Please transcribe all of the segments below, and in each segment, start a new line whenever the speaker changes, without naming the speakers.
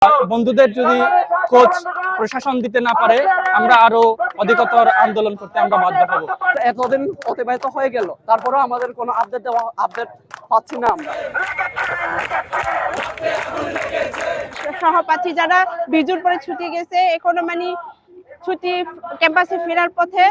বন্ধুদের যদি কোচ প্রশাসন দিতে না পারে আমরা আরো অধিকতর আন্দোলন করতে আমরা বাধ্য হব।
এতদিন অতিবাহিত হয়ে গেল, তারপরেও আমাদের কোনো আপডেট পাচ্ছি না আমরা।
সহপাঠী যারা বিজুর পরে ছুটি গেছে, এখনো ছুটি ক্যাম্পাসে ফেরার পথে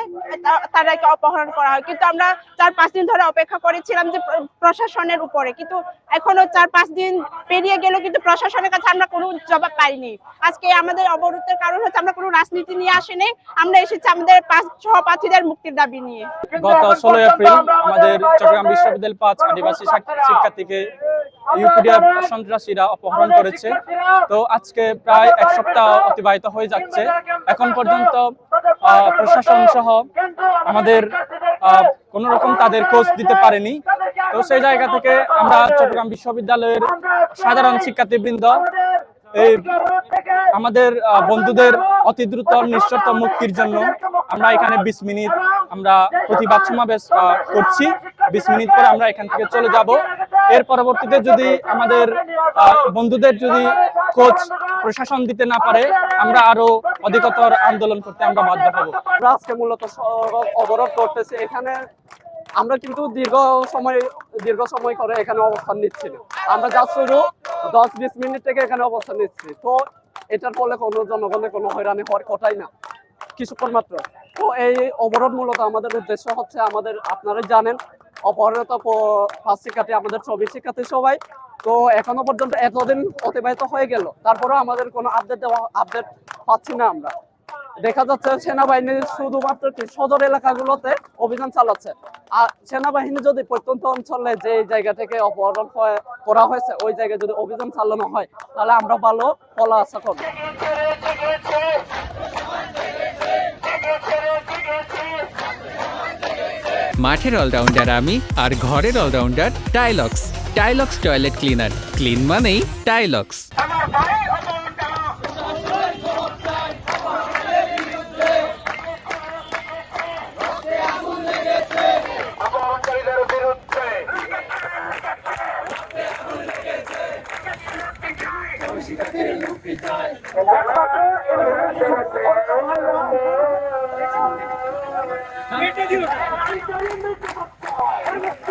তাদেরকে অপহরণ করা হয়। কিন্তু আমরা 4-5 দিন ধরে অপেক্ষা করেছিলাম যে প্রশাসনের উপরে, কিন্তু এখনো 4-5 দিন পেরিয়ে গেল, কিন্তু প্রশাসনের কাছে আমরা কোনো জবাব পাইনি। আজকে আমাদের অবরোধের কারণ হচ্ছে আমরা কোনো রাজনীতি নিয়ে আসিনি, আমরা এসেছি আমাদের 5 সহপাঠীদের মুক্তির দাবি নিয়ে।
গত 16 এপ্রিল আমাদের চট্টগ্রাম বিশ্ববিদ্যালয়ের 5 আদিবাসী শিক্ষার্থীকে ইউপিডিয়া সন্ত্রাসীরা অপহরণ করেছে। তো আজকে প্রায় 1 সপ্তাহ অতিবাহিত হয়ে যাচ্ছে, এখন পর্যন্ত প্রশাসন সহ আমাদের কোন রকম তাদের খোঁজ দিতে পারেনি। তো সেই জায়গা থেকে আমরা চট্টগ্রাম বিশ্ববিদ্যালয়ের সাধারণ শিক্ষার্থীবৃন্দ এই আমাদের বন্ধুদের অতি দ্রুত নিঃশর্ত মুক্তির জন্য আমরা এখানে 20 মিনিট আমরা প্রতিবাদ সমাবেশ করছি। 20 মিনিট পরে আমরা এখান থেকে চলে যাব। এর পরবর্তীতে যদি আমাদের বন্ধুদের যদি কোচ প্রশাসন দিতে না পারে আমরা আরো অধিকতর আন্দোলন করতে আমরা বাধ্য হব।
আমরা আজকে মূলত অবরোধ করতেছি। এখানে আমরা কিন্তু দীর্ঘ সময় করে এখানে অবস্থান নিচ্ছি না। আমরা যা শুরু 10-20 মিনিট থেকে এখানে অবস্থান নিচ্ছি। তো এটার ফলে কোনো জনগণের কোনো হয়রানি হওয়ার কথাই না, কিছুক্ষণ মাত্র। তো এই অবরোধ মূলত আমাদের উদ্দেশ্য হচ্ছে, আপনারা জানেন অপহরণত 5 শিক্ষার্থী, আমাদের 24 শিক্ষার্থী সবাই। তো এখনো পর্যন্ত এতদিন অতিবাহিত হয়ে গেল, তারপরেও আমাদের কোনো আপডেট পাচ্ছি না আমরা। দেখা যাচ্ছে সেনাবাহিনী শুধুমাত্র সদর এলাকাগুলোতে অভিযান চালাচ্ছে। আর সেনাবাহিনী যদি প্রত্যন্ত অঞ্চলে যে জায়গা থেকে অপহরণ করা হয়েছে ওই জায়গায় যদি অভিযান চালানো হয় তাহলে আমরা ভালো ফল আশা করব।
মাঠের অলরাউন্ডার আমি, আর ঘরের allrounder Tylox. Tylox toilet cleaner, clean মানেই টাইলক্স।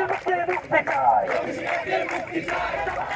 Muchas gracias.